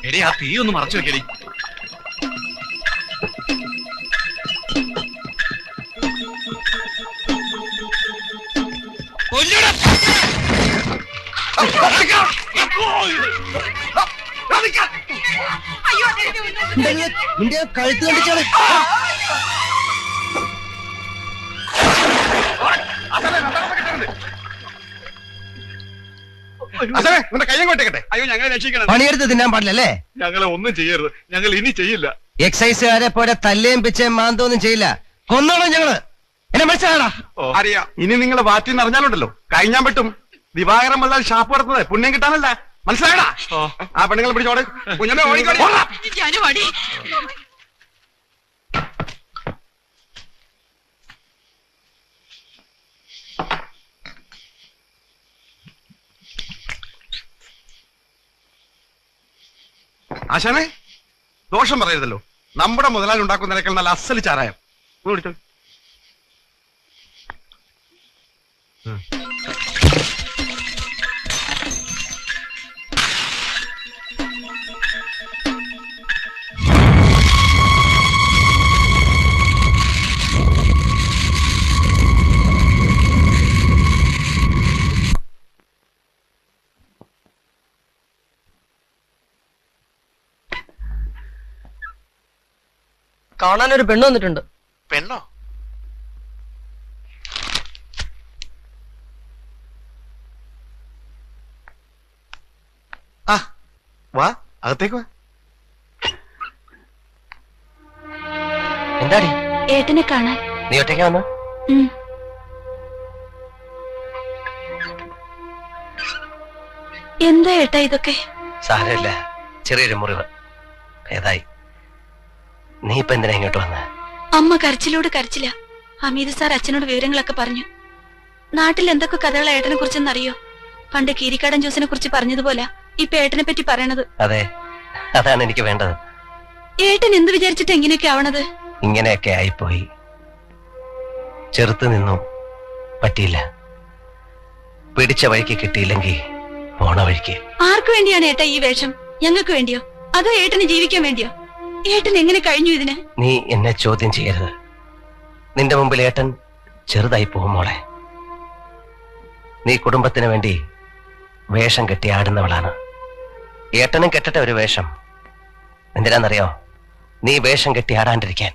എടി ആ തീ ഒന്ന് മറച്ചു വെക്കടി. കഴുത്ത് കണ്ടിച്ചാണ്. കയ്യം കൊട്ടേക്കട്ടെ. അയ്യോ ഞങ്ങളെ രക്ഷിക്കണം. പണിയെടുത്ത് തിന്നാൻ പാടില്ലല്ലേ? ഞങ്ങളെ ഒന്നും ചെയ്യരുത്, ഞങ്ങൾ ഇനി ചെയ്യില്ല. എക്സൈസുകാരെ പോലെ തല്ലേം പിച്ചേം മാന്തോന്നും ചെയ്യില്ല. കൊന്നോളൂ ഞങ്ങള്. എന്നെ മനസ്സിലാടാ. അറിയാം. ഇനി നിങ്ങൾ വാറ്റിന്ന് അറിഞ്ഞാലുണ്ടല്ലോ കഴിഞ്ഞാൻ പറ്റും. ദിവാകരൻ വന്നാൽ ഷാപ്പ് നടത്തുന്നത് പുണ്യം കിട്ടാനല്ല. മനസ്സിലായടാ? ആ പെണ്ണുങ്ങളെ പിടിച്ചോട്. കുഞ്ഞമ്മ ഓടിക്കോടി. ആശാനെ ദോഷം പറയരുതല്ലോ. നമ്മുടെ മുതലാളി ഉണ്ടാക്കുന്ന നിലയ്ക്കൽ നല്ല അസല് ചാരായം. കുടിച്ചോ. കാണാനൊരു പെണ്ണ് വന്നിട്ടുണ്ട്. പെണ്ണോ? ആ വാ, അകത്തേക്ക് വാ. എന്താടി? ഏട്ടനെ കാണാൻ. നീ ഒറ്റയ്ക്ക് വന്നു? എന്താ ഏട്ടാ ഇതൊക്കെ? സാരമില്ല, ചെറിയൊരു മുറിവ്. ഏതായി? നീ ഇപ്പൊ എന്തിനാ ഇങ്ങോട്ട് വന്ന? അമ്മ കരച്ചിലോട് കരച്ചില്ല. ഹമീദ് സാർ അച്ഛനോട് വിവരങ്ങളൊക്കെ പറഞ്ഞു. നാട്ടിൽ എന്തൊക്കെ കഥകൾ ഏട്ടനെ കുറിച്ചെന്നറിയോ? പണ്ട് കീരിക്കാടൻ ജോസിനെ കുറിച്ച് പറഞ്ഞതുപോലെ ഇപ്പൊ ഏട്ടനെ പറ്റി പറയണത്. അതെ, അതാണ് എനിക്ക് വേണ്ടത്. ഏട്ടൻ എന്ത് വിചാരിച്ചിട്ട് എങ്ങനെയൊക്കെ ആവണത്? ഇങ്ങനെയൊക്കെ ആയിപ്പോയി. ചെറുത്ത് നിന്നു, പറ്റിയില്ല. പിടിച്ച വഴിക്ക് കിട്ടിയില്ലെങ്കിൽ പോണ വഴിക്ക്. ആർക്കു വേണ്ടിയാണ് ഏട്ടാ ഈ വേഷം? ഞങ്ങൾക്ക് വേണ്ടിയോ അതോ ഏട്ടന് ജീവിക്കാൻ വേണ്ടിയോ? ഏട്ടൻ എങ്ങനെ കഴിഞ്ഞു ഇതിന്? നീ എന്നെ ചോദ്യം ചെയ്യരുത്. നിന്റെ മുമ്പിൽ ഏട്ടൻ ചെറുതായി പോകും മോളെ. നീ കുടുംബത്തിന് വേണ്ടി വേഷം കെട്ടി ആടുന്നവളാണ്. ഏട്ടനും കെട്ടട്ടെ ഒരു വേഷം. എന്തിനാന്നറിയോ? നീ വേഷം കെട്ടി ആടാണ്ടിരിക്കാൻ.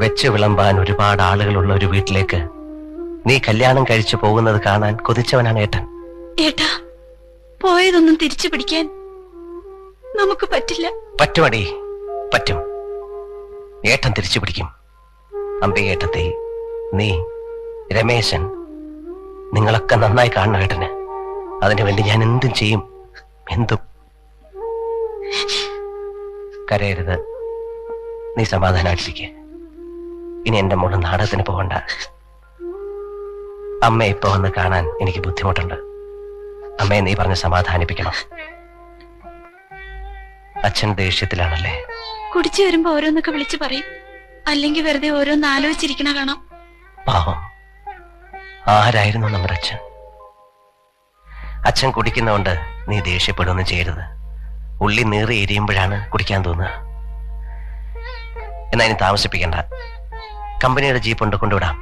വെച്ച് വിളമ്പാൻ ഒരുപാട് ആളുകളുള്ള ഒരു വീട്ടിലേക്ക് നീ കല്യാണം കഴിച്ചു പോകുന്നത് കാണാൻ കൊതിച്ചവനാണ് ഏട്ടൻ. ഏട്ടാ, പോയതൊന്നും തിരിച്ചു പിടിക്കാൻ നമുക്ക് പറ്റില്ല. പറ്റുമടി, പറ്റും. ഏട്ടൻ തിരിച്ചു പിടിക്കും. അമ്പികേട്ടത്തെ, നീ, രമേശൻ, നിങ്ങളൊക്കെ നന്നായി കാണണം ഏട്ടന്. അതിനുവേണ്ടി ഞാൻ എന്തും ചെയ്യും, എന്തും. കരയരുത്, നീ സമാധാനായിട്ടിരിക്കെ. ഇനി എന്റെ മോള് നാടകത്തിന് പോകണ്ട. അമ്മ ഇപ്പൊ വന്ന് കാണാൻ എനിക്ക് ബുദ്ധിമുട്ടുണ്ട്. അമ്മയെ നീ പറഞ്ഞ് സമാധാനിപ്പിക്കണം. അച്ഛൻ ദേഷ്യത്തിലാണല്ലേ? കുടിച്ചു വരുമ്പോ ഓരോന്നൊക്കെ വിളിച്ചു പറയും. അല്ലെങ്കിൽ വെറുതെ ഓരോന്ന് ആലോചിച്ചിരിക്കണ കാണാം. പാവം, ആരായിരുന്നു നമ്മുടെ അച്ഛൻ? അച്ഛൻ കുടിക്കുന്നോണ്ട് നീ ദേഷ്യപ്പെടുകയൊന്നും ചെയ്യരുത്. ഉള്ളി നീറി എരിയുമ്പോഴാണ് കുടിക്കാൻ തോന്നുക. എന്നാ ഇനി താമസിപ്പിക്കണ്ട. കമ്പനിയുടെ ജീപ്പ് കൊണ്ട് കൊണ്ടുവിടാം.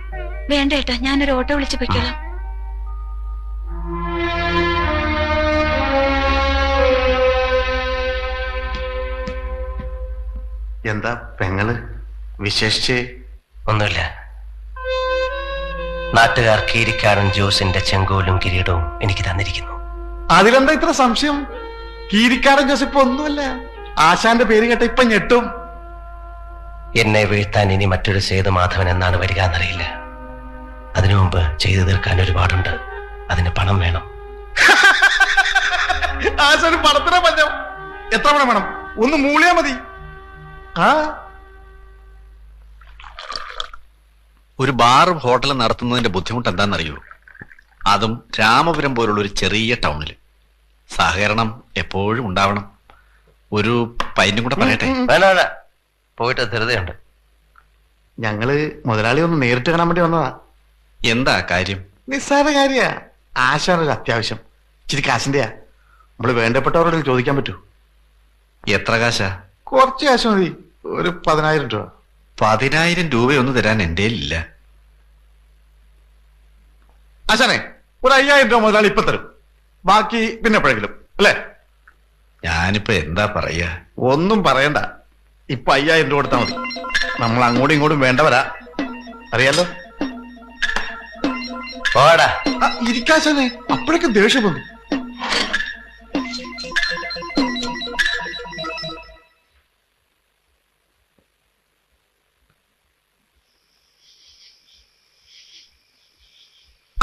വേണ്ട ഏട്ടാ, ഞാനൊരു ഓട്ടോ വിളിച്ചു പൊയ്ക്കോളാം. എന്താ പെങ്ങള് വിശേഷിച്ച്? ഒന്നുമില്ല. നാട്ടുകാർ കീരിക്കാടൻ ജോസിന്റെ ചെങ്കോലും കിരീടവും എനിക്ക് തന്നിരിക്കുന്നു. അതിലെന്താ ഇത്ര സംശയം? കീരിക്കാടൻ ജോസ് ഇപ്പൊ ഒന്നുമല്ല. ആശാന്റെ പേര് കേട്ട ഇപ്പൊ ഞെട്ടും. എന്നെ വീഴ്ത്താൻ ഇനി മറ്റൊരു സേതുമാധവൻ എന്നാണ് വരിക എന്നറിയില്ല. അതിനു മുമ്പ് ചെയ്തു തീർക്കാൻ ഒരുപാടുണ്ട്. അതിന് പണം വേണം. ആശാന് പണത്തിനാ പഞ്ഞം. എത്ര പണം വേണം? ഒന്ന് മൂളിയാ മതി. ഒരു ബാറും ഹോട്ടലും നടത്തുന്നതിന്റെ ബുദ്ധിമുട്ട് എന്താണെന്നറിയൂ? അതും രാമപുരം പോലുള്ള ഒരു ചെറിയ ടൗണിൽ. സഹകരണം എപ്പോഴും ഉണ്ടാവണം. ഒരു പൈനും കൂടെ പറയട്ടെ? വേണ്ട, പോയിട്ട് ധൃതയുണ്ട്. ഞങ്ങള് മുതലാളി ഒന്ന് നേരിട്ട് കാണാൻ വേണ്ടി വന്നതാ. എന്താ കാര്യം? നിസ്സാര കാര്യ. ആശാനൊരു അത്യാവശ്യം ഇച്ചിരി കാശിന്റെയാ. നമ്മള് വേണ്ടപ്പെട്ടവരോട് ചോദിക്കാൻ പറ്റൂ. എത്ര കാശാ? കുറച്ച് കാശ് മതി, ഒരു 10,000 രൂപ. 10,000 രൂപയൊന്നും തരാൻ എന്റെ ഇല്ല. ആശാനെ, ഒരു 5,000 രൂപ മുതലാളി ഇപ്പൊ തരും. ബാക്കി പിന്നെ എപ്പോഴെങ്കിലും, അല്ലേ? ഞാനിപ്പോ എന്താ പറയാ? ഒന്നും പറയണ്ട. ഇപ്പൊ 5,000 രൂപ കൊടുത്താൽ മതി. നമ്മൾ അങ്ങോട്ടും ഇങ്ങോട്ടും വേണ്ടവരാ, അറിയാലോ. പോടാ. ഇരിക്കാശാനെ, അപ്പോഴൊക്കെ ദേഷ്യം വന്നു.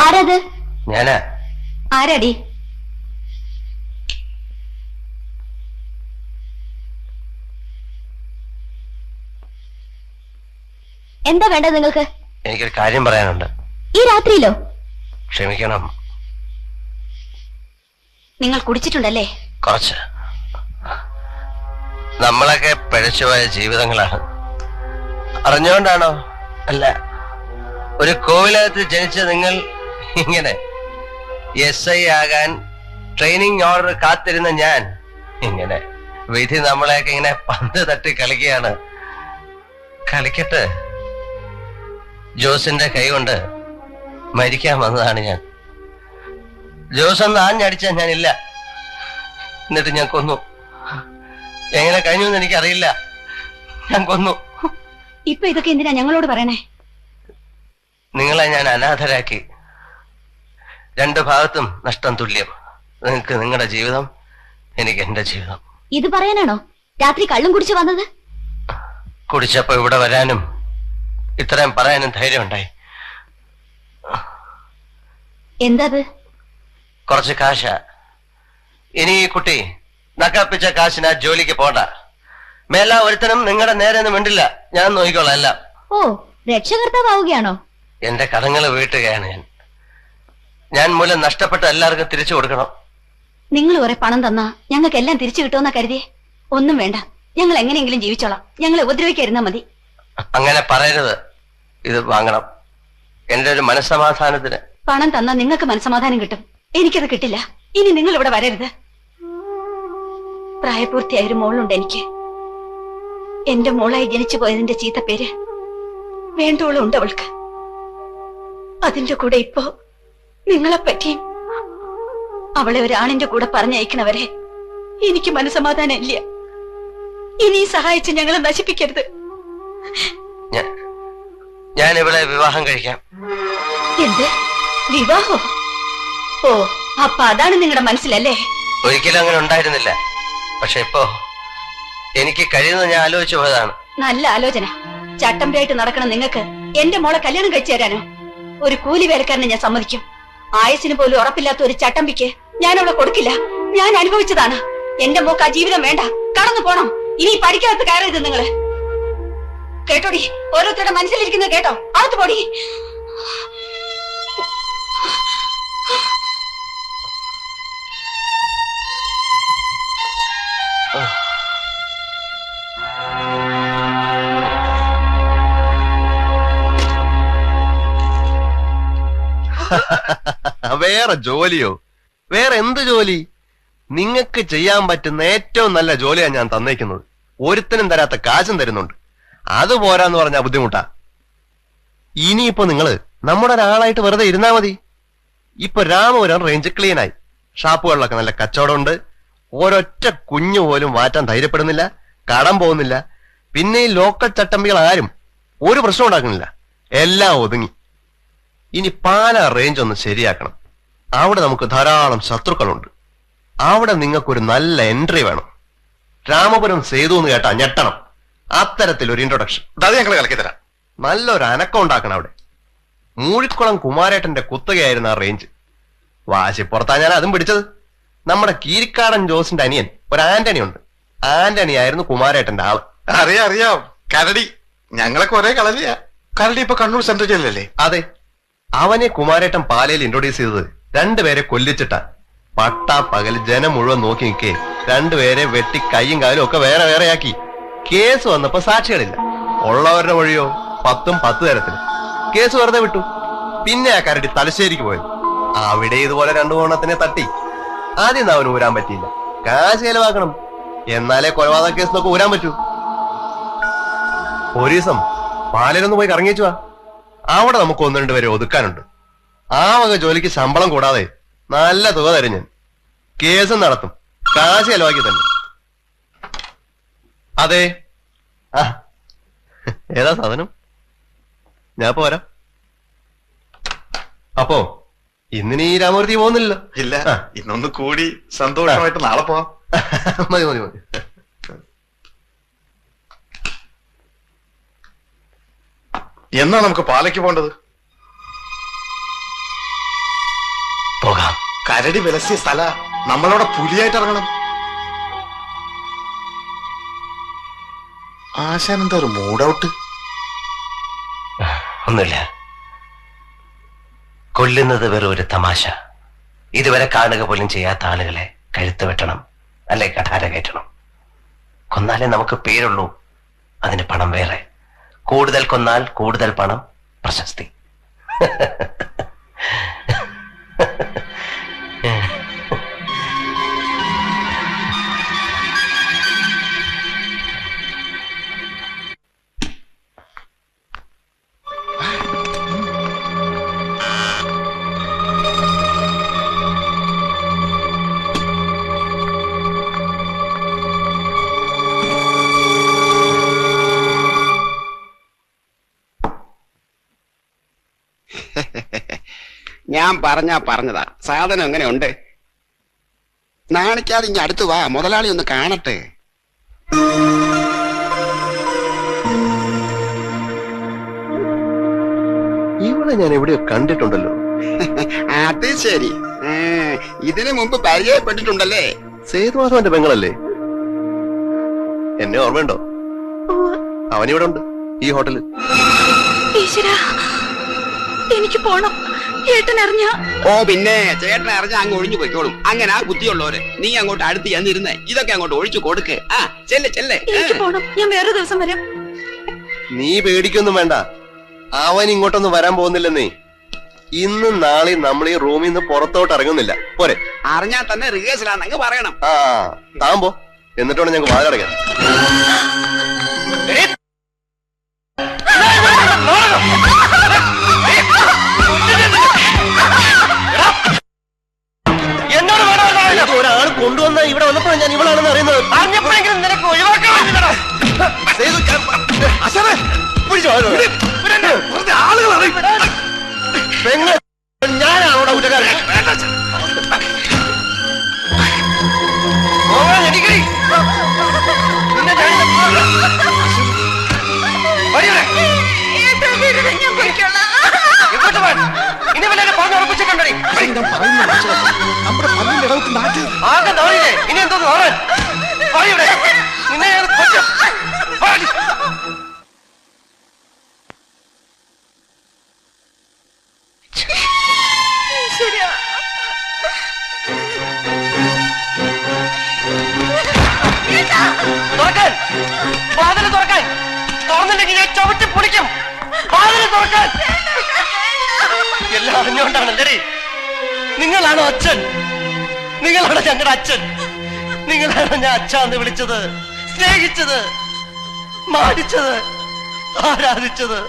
ആരത്? ഞാനാ. ആരാടി? എന്താ വേണ്ടത് നിങ്ങൾക്ക്? എനിക്കൊരു കാര്യം പറയാനുണ്ട്. ഈ രാത്രിയിലോ? ക്ഷമിക്കണം. നിങ്ങൾ കുടിച്ചിട്ടുണ്ടല്ലേ? കുറച്ച്. നമ്മളൊക്കെ പിഴച്ചുപോയ ജീവിതങ്ങളാണ്. അറിഞ്ഞുകൊണ്ടാണോ? അല്ല. ഒരു കോവിലകത്ത് ജനിച്ച നിങ്ങൾ ഇങ്ങനെ SI ആകാൻ ട്രെയിനിങ് ഓർഡർ കാത്തിരുന്ന ഞാൻ ഇങ്ങനെ വിധി നമ്മളെയൊക്കെ ഇങ്ങനെ പന്ത് തട്ടി കളിക്കുകയാണ്. കളിക്കട്ടെ. ജോസിന്റെ കൈ കൊണ്ട് മരിക്കാൻ വന്നതാണ് ഞാൻ. ജോസ് ഒന്ന് ആഞ്ഞടിച്ചാ ഞാനില്ല. എന്നിട്ട് ഞാൻ കൊന്നു. എങ്ങനെ കഴിഞ്ഞു എന്ന് എനിക്കറിയില്ല. ഞാൻ കൊന്നു. ഇപ്പൊ ഇതൊക്കെ എന്തിനാ ഞങ്ങളോട് പറയണേ? നിങ്ങളെ ഞാൻ അനാഥരാക്കി. 2 ഭാഗത്തും നഷ്ടം തുല്യം. നിങ്ങൾക്ക് നിങ്ങളുടെ ജീവിതം, എനിക്ക് എന്റെ ജീവിതം. ഇത് പറയാനാണോ രാത്രി കള്ളും കുടിച്ചു വന്നത്? കുടിച്ചപ്പോ ഇവിടെ വരാനും ഇത്രയും പറയാനും ധൈര്യം ഉണ്ടായി. എന്താത്? കുറച്ച് കാശ. ഇനി ഈ കുട്ടി നക്കാപ്പിച്ച കാശിനാ ജോലിക്ക് പോണ്ട. മേല ഒരുത്തനും നിങ്ങളുടെ നേരെ ഒന്നും മിണ്ടില്ല. ഞാൻ നോക്കിക്കോളാം എല്ലാം. ഓ, രക്ഷകർത്താവുകയാണോ? എന്റെ കടങ്ങൾ വീട്ടുകയാണ് ഞാൻ മൂലം നഷ്ടപ്പെട്ട എല്ലാവർക്കും തിരിച്ചു കൊടുക്കണം. നിങ്ങൾ കുറെ പണം തന്നാ ഞങ്ങൾക്ക് എല്ലാം തിരിച്ചു കിട്ടുമെന്നാ കരുതിയേ? ഒന്നും വേണ്ട, ഞങ്ങൾ എങ്ങനെയെങ്കിലും ജീവിച്ചോളാം. ഞങ്ങളെ ഉപദ്രവിക്കാതിരുന്നാ മതി. അങ്ങനെ പറയരുത്. ഇത് വാങ്ങണം, എന്റെ ഒരു മനസ്സമാധാനത്തിന്. പണം തന്നാ നിങ്ങൾക്ക് മനസ്സമാധാനം കിട്ടും, എനിക്കത് കിട്ടില്ല. ഇനി നിങ്ങൾ ഇവിടെ വരരുത്. പ്രായപൂർത്തിയായൊരു മോളുണ്ട് എനിക്ക്. എന്റെ മോളായി ജനിച്ചു പോയതിന്റെ ചീത്ത പേര് വേണ്ടോളം ഉണ്ട് അവൾക്ക്. അതിന്റെ കൂടെ ഇപ്പോ നിങ്ങളെപ്പറ്റിയും. അവളെ ഒരാണിന്റെ കൂടെ പറഞ്ഞയക്കണവരെ എനിക്ക് മനസ്സമാധാനം ഇല്ല. ഇനി സഹായിച്ച് ഞങ്ങളെ നശിപ്പിക്കരുത്. ഞാൻ ഇവിടെ വിവാഹം കഴിക്കാം. എന്ത് വിവാഹോ? ഓ, അപ്പൊ അതാണ് നിങ്ങളുടെ മനസ്സിലല്ലേ? ഒരിക്കലും അങ്ങനെ ഉണ്ടായിരുന്നില്ല. പക്ഷെ ഇപ്പോ എനിക്ക് കഴിയുന്നത് ഞാൻ ആലോചിച്ചു പോയതാണ്. നല്ല ആലോചന. ചട്ടമ്പിയായിട്ട് നടക്കണം നിങ്ങൾക്ക് എന്റെ മോളെ കല്യാണം കഴിച്ചു തരാനോ? ഒരു കൂലി വേലക്കാരനെ ഞാൻ സമ്മതിക്കും. ആയുസിന് പോലും ഉറപ്പില്ലാത്ത ഒരു ചട്ടമ്പിക്ക് ഞാൻ അവളെ കൊടുക്കില്ല. ഞാൻ അനുഭവിച്ചതാണ്. എന്റെ മോക്ക് ആ ജീവിതം വേണ്ട, കടന്നു പോണം. ഇനി പഠിക്കാത്ത കയറരുത് നിങ്ങള്. കേട്ടോടി, ഓരോരുത്തരുടെ മനസ്സിലിരിക്കുന്നത് കേട്ടോ. അകത്ത് പോടി. വേറെ ജോലിയോ? വേറെ എന്ത് ജോലി? നിങ്ങൾക്ക് ചെയ്യാൻ പറ്റുന്ന ഏറ്റവും നല്ല ജോലിയാണ് ഞാൻ തന്നേക്കുന്നത്. ഒരുത്തനും തരാത്ത കാശും തരുന്നുണ്ട്. അത് പോരാന്ന് പറഞ്ഞാ ബുദ്ധിമുട്ടാ. ഇനിയിപ്പോ നിങ്ങള് നമ്മുടെ ഒരാളായിട്ട് വെറുതെ ഇരുന്നാ മതി. ഇപ്പൊ രാമപുരം റേഞ്ച് ക്ലീനായി. ഷാപ്പുകളിലൊക്കെ നല്ല കച്ചവടമുണ്ട്. ഒരൊറ്റ കുഞ്ഞു പോലും മാറ്റാൻ ധൈര്യപ്പെടുന്നില്ല, കടം പോകുന്നില്ല. പിന്നെ ഈ ലോക്കൽ ചട്ടമ്പികൾ ആരും ഒരു പ്രശ്നം ഉണ്ടാക്കുന്നില്ല. എല്ലാം ഒതുങ്ങി. ഇനി പാലാ റേഞ്ച് ഒന്ന് ശരിയാക്കണം. അവിടെ നമുക്ക് ധാരാളം ശത്രുക്കളുണ്ട്. അവിടെ നിങ്ങൾക്കൊരു നല്ല എൻട്രി വേണം. രാമപുരം സേതു എന്ന് കേട്ടാ ഞെട്ടണം. അത്തരത്തിലൊരു ഇൻട്രൊഡക്ഷൻ അത് ഞങ്ങൾ കളിക്കി തരാം. നല്ലൊരു അനക്കം ഉണ്ടാക്കണം അവിടെ. മൂഴിക്കുളം കുമാരേട്ടന്റെ കുത്തകയായിരുന്നു ആ റേഞ്ച്. വാശിപ്പുറത്താ ഞാൻ അതും പിടിച്ചത്. നമ്മുടെ കീരിക്കാടൻ ജോസിന്റെ അനിയൻ ഒരു ആന്റണി ഉണ്ട്. ആന്റണി ആയിരുന്നു കുമാരേട്ടന്റെ ആള്. അറിയാം. കരടി. ഞങ്ങളൊക്കെ ഒരേ കളരിയാ. കരടി ഇപ്പൊ കണ്ണൂർ സെൻട്രൽ ജയിലല്ലേ? അതെ. അവനെ കുമാരേട്ടൻ പാലയിൽ ഇൻട്രൊഡ്യൂസ് ചെയ്തത് 2 പേരെ കൊല്ലിച്ചിട്ടാ. പട്ടാ പകൽ ജനം മുഴുവൻ നോക്കി നിൽക്കേ 2 പേരെ വെട്ടി കൈയും കാലും ഒക്കെ വേറെ വേറെയാക്കി. കേസ് വന്നപ്പോ സാക്ഷികളില്ല. ഉള്ളവരുടെ വഴിയോ 10 തരത്തിൽ കേസ് വെറുതെ വിട്ടു. പിന്നെ ആ കരടി തലശ്ശേരിക്ക് പോയത്. അവിടെ ഇതുപോലെ 2 ഓണത്തിനെ തട്ടി. ആദ്യം അവന് ഊരാൻ പറ്റിയില്ല. കാശ് ചെലവാക്കണം, എന്നാലേ കൊലപാതക കേസിനൊക്കെ ഊരാൻ പറ്റൂ. ഒരു ദിവസം പാലയിലൊന്ന് പോയി കറങ്ങിച്ചു വാ. അവിടെ നമുക്ക് 1-2 പേരെ ഒതുക്കാനുണ്ട്. ആ വക ജോലിക്ക് ശമ്പളം കൂടാതെ നല്ല തുക തരും ഞാൻ. കേസും നടത്തും, കാശ് ചെലവാക്കി തന്നെ. അതെ, ആ ഏതാ സാധനം? ഞാൻ പോരാ. അപ്പോ ഇന്നിനി രാമൂർത്തി പോകുന്നില്ലല്ലോ? ഇല്ല, ഇന്നൊന്ന് കൂടി സന്തോഷമായിട്ട് നാളെ പോവാം. മതി മതി മതി. എന്നാ നമുക്ക് പാലയ്ക്ക് പോകേണ്ടത്? പോകാം. കരടി വിലസിയ സ്ഥല, നമ്മളവിടെ പുലിയായിട്ട് ഇറങ്ങണം. ആശാൻ എന്താ ഒരു മൂഡൌട്ട്? ഒന്നുമില്ല. കൊല്ലുന്നത് വെറും ഒരു തമാശ. ഇതുവരെ കാണുക പോലും ചെയ്യാത്ത ആളുകളെ കഴുത്ത് വെട്ടണം, അല്ലെ കഠാര കയറ്റണം. കൊന്നാലേ നമുക്ക് പേരുള്ളൂ, അതിന് പണം വേറെ. കൂടുതൽ കൊന്നാൽ കൂടുതൽ പണം, പ്രശസ്തി. ഞാൻ പറഞ്ഞതാ. സാധനം എങ്ങനെയുണ്ട്? നാണിക്കാതെ ഇങ്ങ് അടുത്ത് വാ, മുതലാളി ഒന്ന് കാണട്ടെ. ഇവളെ ഞാൻ എവിടെയോ കണ്ടിട്ടുണ്ടല്ലോ. അത് ശരി, ഇതിനു മുമ്പ് പരിചയപ്പെട്ടിട്ടുണ്ടല്ലേ? സേതുമാധവന്റെ പെങ്ങളല്ലേ? എന്നെ ഓർമ്മയുണ്ടോ? അവനിവിടെ ഉണ്ട്, ഈ ഹോട്ടലിൽ. എനിക്ക് പോണം. ഏട്ടൻ അറിഞ്ഞ? ഓ പിന്നെ, ചേട്ടൻ അറിഞ്ഞ അങ്ങ് ഒഴിഞ്ഞു പോയിക്കോളും. അങ്ങനെ ആ ബുദ്ധിയുള്ളവര്. നീ അങ്ങോട്ട് അടുത്ത് ചെന്നിരുന്നേ, ഇതൊക്കെ അങ്ങോട്ട് ഒഴിച്ചു കൊടുക്ക്. ആ ചെല്ലെ ചെല്ലെ. എനിക്ക് പോണം. ഞാൻ വേറെ ദിവസം വരാം. നീ പേടിക്കൊന്നും വേണ്ട, അവൻ ഇങ്ങോട്ടൊന്നും വരാൻ പോകുന്നില്ലെന്നേ. ഇന്നും നാളെയും നമ്മൾ ഈ റൂമിൽ നിന്ന് പുറത്തോട്ട് ഇറങ്ങുന്നില്ല. പോരെ? അറിഞ്ഞാ തന്നെ റിഹേഴ്സലാന്നങ്ങ് പറയണം. ആ താൻ പോ, എന്നിട്ടാണ് ഞങ്ങൾക്ക് വാതിലടയ്ക്കാൻ. ഒരാൾ കൊണ്ടുവന്ന ഇവിടെ വന്നപ്പോഴാണ് ഞാൻ ഇവളാണെന്ന് അറിയുന്നത്. നിനക്ക് ഒഴിവാക്കാൻ ഞാനാണോടാ കുറ്റക്കാരൻ? ഇനി വല്ല പറഞ്ഞ് ഉറപ്പിച്ചിട്ടുണ്ടോ? നമ്മുടെ പല്ലിന്റെ ഇടവത്ത് നാട്ട് ആകെ തോന്നില്ലേ? ഇനി എന്തോന്ന് പറയാൻ? പറയൂടെ നിന്നെ ഞാൻ കൊല്ലും. തുറക്കാൻ, വാതില് തുറക്കാൻ. തുറന്നില്ലെങ്കിൽ ഞാൻ ചവിട്ടി പൊളിക്കും. വാതില് തുറക്കാൻ. എല്ലാം അറിഞ്ഞുകൊണ്ടാണല്ലേ? നിങ്ങളാണോ അച്ഛൻ? നിങ്ങളാണോ ഞങ്ങളുടെ അച്ഛൻ? നിങ്ങളാണോ ഞാൻ അച്ഛാന്ന് വിളിച്ചത്, സ്നേഹിച്ചത്, മാനിച്ചത്, ആരാധിച്ചത്?